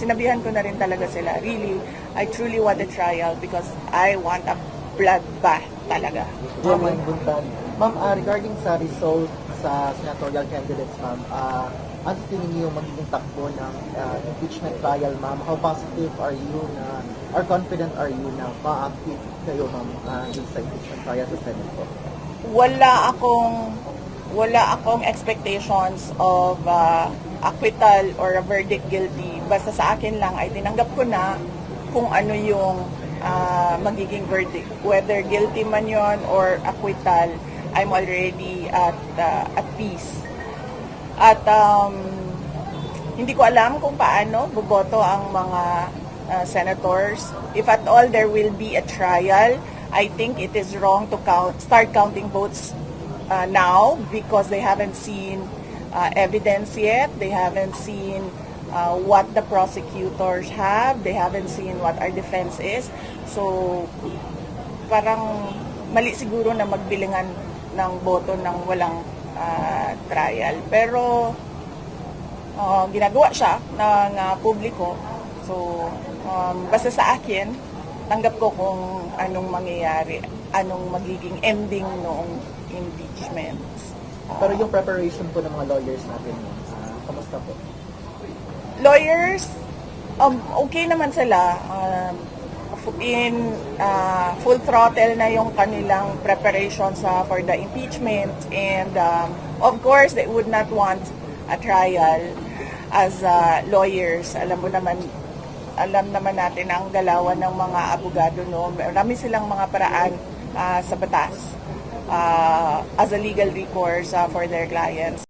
sinabihan ko na rin talaga sila, really, I truly want a trial because I want a bloodbath talaga. Ma'am, regarding sa result sa senatorial candidates, ma'am, ano tingin niyo magiging takbo ng impeachment trial, ma'am? How positive are you na, or confident are you na ma-active kayo, ma'am, sa impeachment trial sa Senate po? Wala akong expectations of acquittal or a verdict guilty. Basta sa akin lang ay tinanggap ko na kung ano yung magiging verdict. Whether guilty man yon or acquittal, I'm already at peace. At hindi ko alam kung paano boboto ang mga senators. If at all there will be a trial, I think it is wrong to start counting votes now because they haven't seen evidence yet. They haven't seen what the prosecutors have. They haven't seen what our defense is. So, parang mali siguro na magbilingan ng boto ng walang trial. Pero, ginagawa siya ng publiko. So, basta sa akin, tanggap ko kung anong mangyayari, anong magiging ending noong impeachments. Pero yung preparation po ng mga lawyers natin, kamusta po? Lawyers, okay naman sila. In full throttle na yung kanilang preparations for the impeachment, and of course they would not want a trial as lawyers. Alam naman natin ang galawan ng mga abogado, no? Marami silang mga paraan sa batas as a legal recourse for their clients.